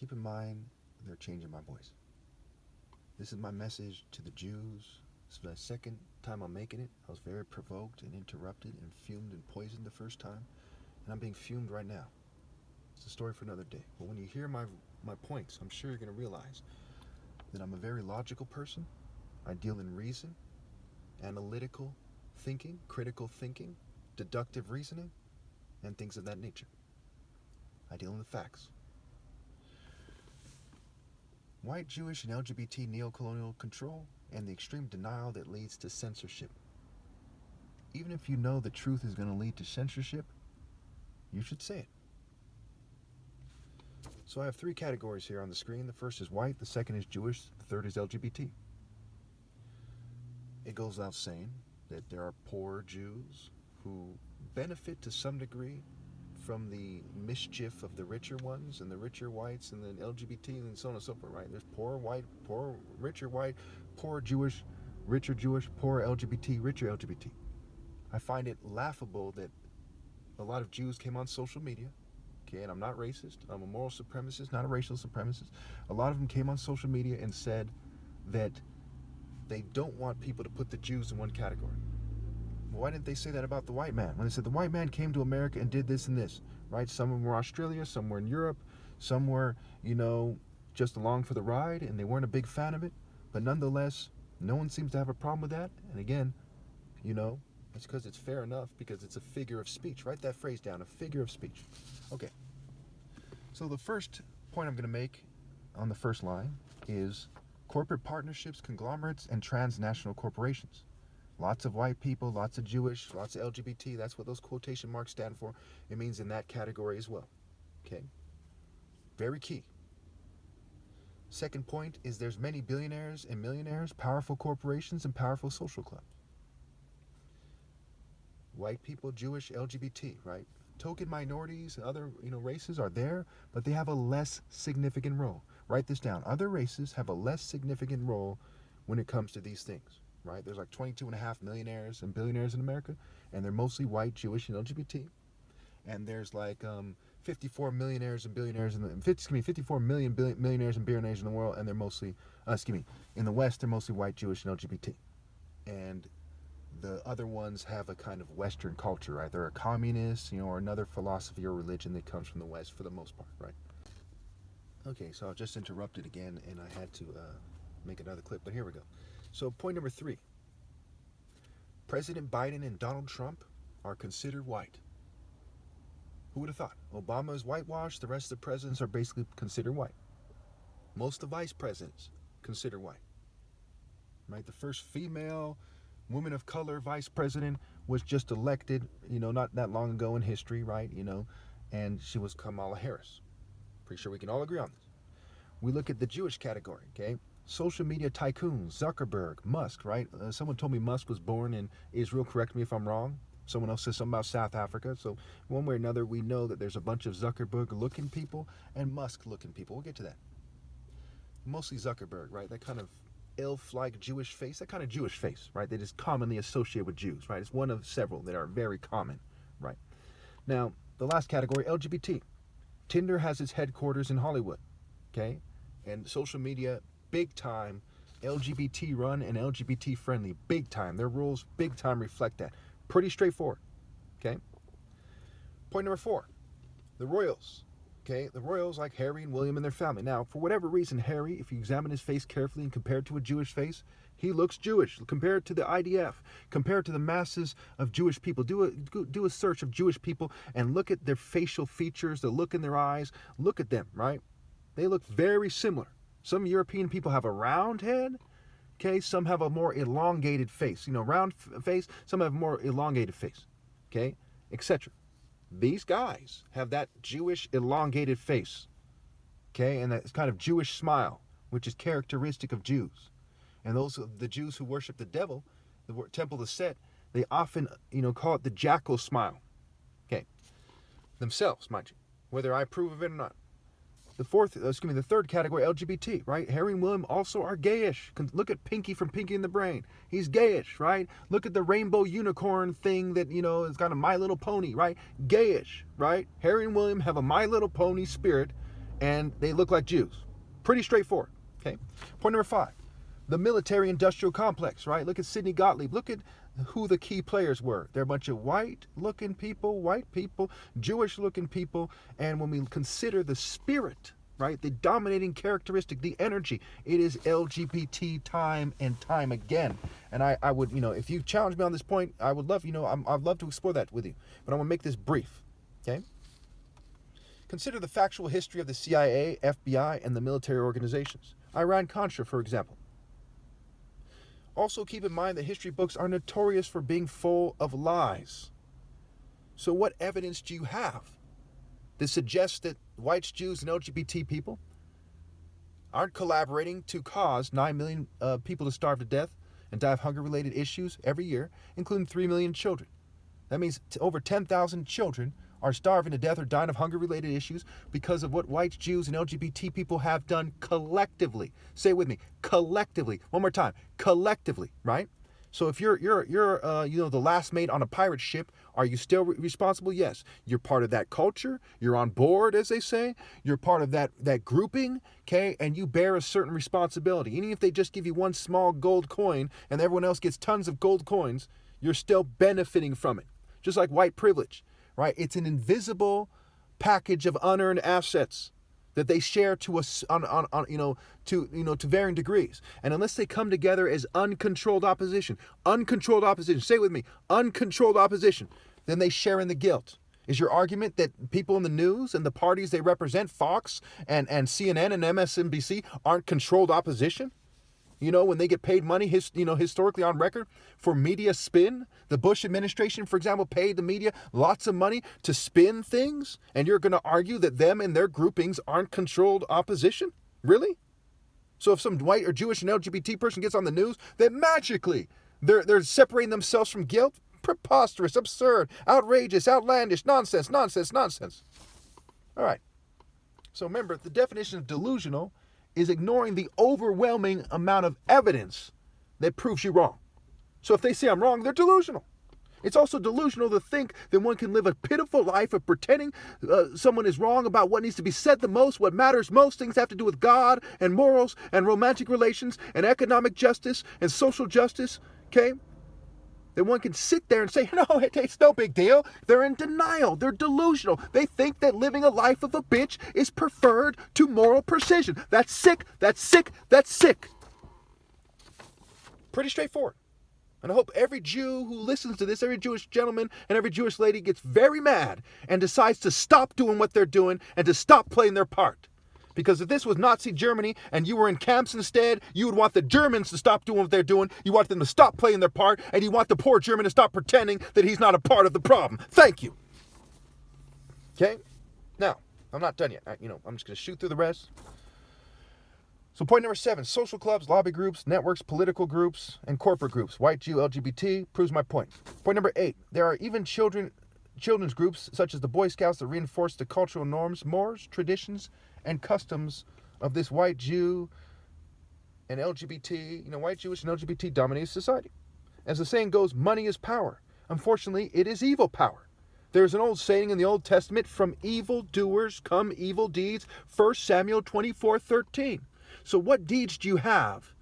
keep in mind they're changing my voice. This is my message to the Jews. This is my second time I'm making it. I was very provoked and interrupted and fumed and poisoned the first time, and I'm being fumed right now. It's a story for another day. But when you hear my points, I'm sure you're going to realize that I'm a very logical person. I deal in reason, analytical thinking, critical thinking, deductive reasoning, and things of that nature. I deal in the facts. White, Jewish, and LGBT neocolonial control and the extreme denial that leads to censorship. Even if you know the truth is going to lead to censorship, you should say it. So I have three categories here on the screen. The first is white, the second is Jewish, the third is LGBT. It goes without saying that there are poor Jews who benefit to some degree from the mischief of the richer ones and the richer whites and then LGBT and so on and so forth, right? There's poor white, poor, richer white, poor Jewish, richer Jewish, poor LGBT, richer LGBT. I find it laughable that a lot of Jews came on social media, okay, and I'm not racist, I'm a moral supremacist, not a racial supremacist. A lot of them came on social media and said that they don't want people to put the Jews in one category. Why didn't they say that about the white man? When they said the white man came to America and did this and this, right? Some were Australia, some were in Europe, some were, just along for the ride and they weren't a big fan of it. But nonetheless, no one seems to have a problem with that. And again, it's because it's fair enough because it's a figure of speech. Write that phrase down, a figure of speech. Okay. So the first point I'm going to make on the first line is corporate partnerships, conglomerates, and transnational corporations. Lots of white people, lots of Jewish, lots of LGBT. That's what those quotation marks stand for. It means in that category as well. Okay? Very key. Second point is there's many billionaires and millionaires, powerful corporations, and powerful social clubs. White people, Jewish, LGBT, right? Token minorities and other, races are there, but they have a less significant role. Write this down. Other races have a less significant role when it comes to these things. Right? There's like 22.5 millionaires and billionaires in America, and they're mostly white, Jewish, and LGBT. And there's like 54 millionaires and billionaires 54 million millionaires and billionaires in the world, and they're mostly, in the West, they're mostly white, Jewish, and LGBT. And the other ones have a kind of Western culture, right? They're a communist, or another philosophy or religion that comes from the West for the most part, right? Okay, so I just interrupted again, and I had to make another clip, but here we go. So point number 3, President Biden and Donald Trump are considered white. Who would have thought? Obama is whitewashed, the rest of the presidents are basically considered white. Most of the vice presidents considered white. Right? The first female woman of color vice president was just elected, not that long ago in history, right? And she was Kamala Harris. Pretty sure we can all agree on this. We look at the Jewish category, okay? Social media tycoons, Zuckerberg, Musk, right? Someone told me Musk was born in Israel. Correct me if I'm wrong. Someone else says something about South Africa. So one way or another, we know that there's a bunch of Zuckerberg-looking people and Musk-looking people. We'll get to that. Mostly Zuckerberg, right? That kind of elf-like Jewish face, right? That is commonly associated with Jews, right? It's one of several that are very common, right? Now, the last category, LGBT. Tinder has its headquarters in Hollywood, okay? And social media, big time LGBT run and LGBT friendly, big time. Their rules, big time reflect that. Pretty straightforward, okay? Point number 4, the royals, okay? The royals like Harry and William and their family. Now, for whatever reason, Harry, if you examine his face carefully and compare it to a Jewish face, he looks Jewish. Compare it to the IDF. Compare it to the masses of Jewish people. Do a search of Jewish people and look at their facial features, the look in their eyes. Look at them, right? They look very similar. Some European people have a round head, okay? Some have a more elongated face, round face. Some have a more elongated face, okay? Etc. These guys have that Jewish elongated face, okay? And that kind of Jewish smile, which is characteristic of Jews. And the Jews who worship the devil, the temple of Set, they often, call it the jackal smile, okay? Themselves, mind you, whether I approve of it or not. The third category, LGBT, right? Harry and William also are gayish. Look at Pinky from Pinky and the Brain. He's gayish, right? Look at the rainbow unicorn thing that, has got a My Little Pony, right? Gayish, right? Harry and William have a My Little Pony spirit, and they look like Jews. Pretty straightforward. Okay. Point number 5. The military-industrial complex, right? Look at Sidney Gottlieb. Look at who the key players were. They're a bunch of white-looking people, Jewish-looking people, and when we consider the spirit, right, the dominating characteristic, the energy, it is LGBT time and time again. And I would, if you challenge me on this point, I would love, I'd love to explore that with you. But I'm going to make this brief, okay? Consider the factual history of the CIA, FBI, and the military organizations. Iran-Contra, for example. Also keep in mind that history books are notorious for being full of lies. So what evidence do you have that suggests that whites, Jews, and LGBT people aren't collaborating to cause 9 million people to starve to death and die of hunger-related issues every year, including 3 million children? That means over 10,000 children are starving to death or dying of hunger-related issues because of what whites, Jews, and LGBT people have done collectively. Say it with me, collectively. One more time, collectively, right? So if you're the last mate on a pirate ship, are you still responsible? Yes. You're part of that culture. You're on board, as they say. You're part of that grouping, okay? And you bear a certain responsibility. Even if they just give you one small gold coin and everyone else gets tons of gold coins, you're still benefiting from it. Just like white privilege. Right? It's an invisible package of unearned assets that they share to us to varying degrees. And unless they come together as uncontrolled opposition, say it with me, uncontrolled opposition, then they share in the guilt. Is your argument that people in the news and the parties they represent, Fox and CNN and MSNBC, aren't controlled opposition? When they get paid money, historically on record for media spin, the Bush administration, for example, paid the media lots of money to spin things, and you're going to argue that them and their groupings aren't controlled opposition? Really? So if some white or Jewish and LGBT person gets on the news, that magically they're separating themselves from guilt? Preposterous, absurd, outrageous, outlandish, nonsense. All right. So remember, the definition of delusional is ignoring the overwhelming amount of evidence that proves you wrong. So if they say I'm wrong, they're delusional. It's also delusional to think that one can live a pitiful life of pretending someone is wrong about what needs to be said the most, what matters most. Things have to do with God and morals and romantic relations and economic justice and social justice, okay? That one can sit there and say, no, it's no big deal. They're in denial. They're delusional. They think that living a life of a bitch is preferred to moral precision. That's sick. Pretty straightforward. And I hope every Jew who listens to this, every Jewish gentleman and every Jewish lady gets very mad and decides to stop doing what they're doing and to stop playing their part. Because if this was Nazi Germany and you were in camps instead, you would want the Germans to stop doing what they're doing. You want them to stop playing their part, and you want the poor German to stop pretending that he's not a part of the problem. Thank you. Okay? Now, I'm not done yet. I'm just going to shoot through the rest. So point number 7, social clubs, lobby groups, networks, political groups, and corporate groups. White, Jew, LGBT proves my point. Point number 8, there are even children's groups such as the Boy Scouts that reinforce the cultural norms, mores, traditions, and customs of this white Jew and LGBT, white Jewish and LGBT dominated society. As the saying goes, money is power. Unfortunately, it is evil power. There's an old saying in the Old Testament, from evil doers come evil deeds, 1 Samuel 24:13. So what deeds do you have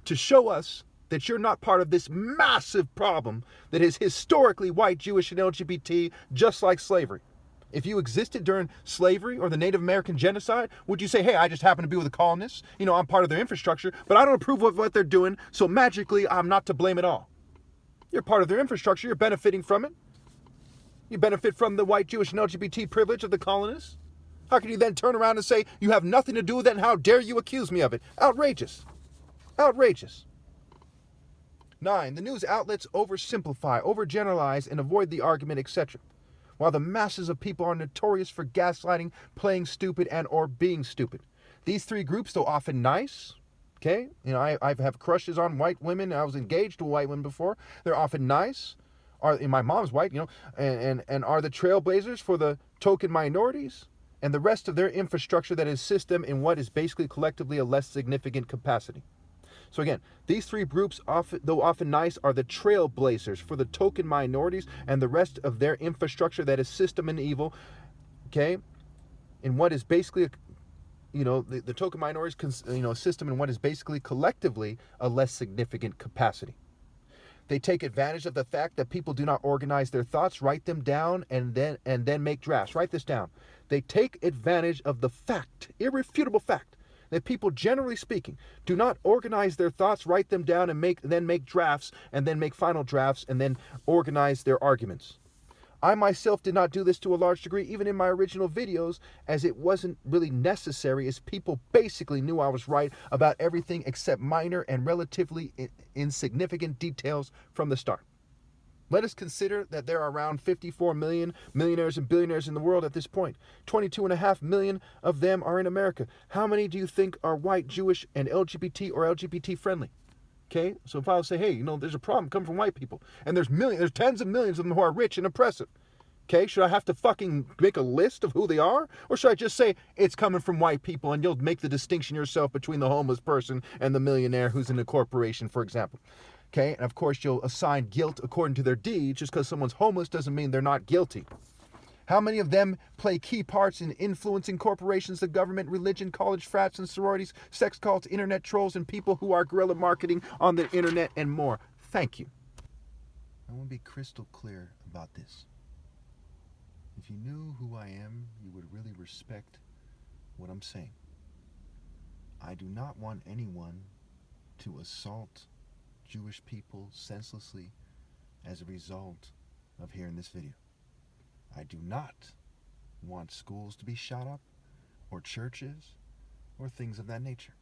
to show us that you're not part of this massive problem that is historically white, Jewish, and LGBT, just like slavery? If you existed during slavery or the Native American genocide, would you say, hey, I just happen to be with the colonists, I'm part of their infrastructure, but I don't approve of what they're doing, so magically I'm not to blame at all? You're part of their infrastructure, you're benefiting from it. You benefit from the white, Jewish, and LGBT privilege of the colonists. How can you then turn around and say you have nothing to do with it, and how dare you accuse me of it? Outrageous. 9, the news outlets oversimplify, overgeneralize, and avoid the argument, etc. While the masses of people are notorious for gaslighting, playing stupid, and or being stupid. These 3 groups, though often nice, okay? I have crushes on white women. I was engaged to a white woman before. They're often nice. My mom's white, and are the trailblazers for the token minorities and the rest of their infrastructure that assists them in what is basically collectively a less significant capacity. So again, these 3 groups, though often nice, are the trailblazers for the token minorities and the rest of their infrastructure that is system and evil, okay, in what is basically the token minorities, system in what is basically collectively a less significant capacity. They take advantage of the fact that people do not organize their thoughts, write them down, and then make drafts. Write this down. They take advantage of the fact, irrefutable fact, that people, generally speaking, do not organize their thoughts, write them down, and then make drafts, and then make final drafts, and then organize their arguments. I myself did not do this to a large degree, even in my original videos, as it wasn't really necessary, as people basically knew I was right about everything except minor and relatively insignificant details from the start. Let us consider that there are around 54 million millionaires and billionaires in the world at this point. 22.5 million of them are in America. How many do you think are white, Jewish, and LGBT or LGBT friendly? Okay, so if I would say, hey, there's a problem coming from white people, and there's tens of millions of them who are rich and oppressive. Okay, should I have to fucking make a list of who they are? Or should I just say it's coming from white people, and you'll make the distinction yourself between the homeless person and the millionaire who's in a corporation, for example? Okay, and of course you'll assign guilt according to their deeds. Just because someone's homeless doesn't mean they're not guilty. How many of them play key parts in influencing corporations, the government, religion, college frats and sororities, sex cults, internet trolls, and people who are guerrilla marketing on the internet and more? Thank you. I want to be crystal clear about this. If you knew who I am, you would really respect what I'm saying. I do not want anyone to assault Jewish people senselessly as a result of hearing this video. I do not want schools to be shot up, or churches, or things of that nature.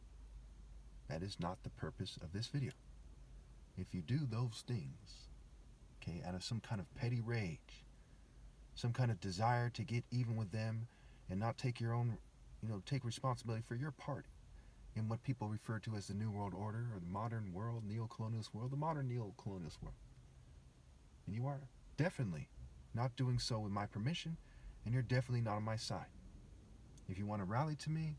That is not the purpose of this video. If you do those things, okay, out of some kind of petty rage, some kind of desire to get even with them and not take your own, take responsibility for your part in what people refer to as the New World Order or the modern world, neo-colonialist world, the modern neo-colonialist world. And you are definitely not doing so with my permission, and you're definitely not on my side. If you want to rally to me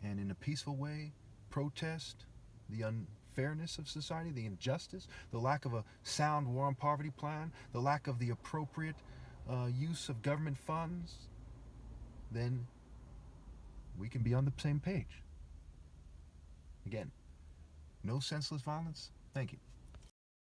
and in a peaceful way protest the unfairness of society, the injustice, the lack of a sound war on poverty plan, the lack of the appropriate use of government funds, then we can be on the same page. Again, no senseless violence. Thank you.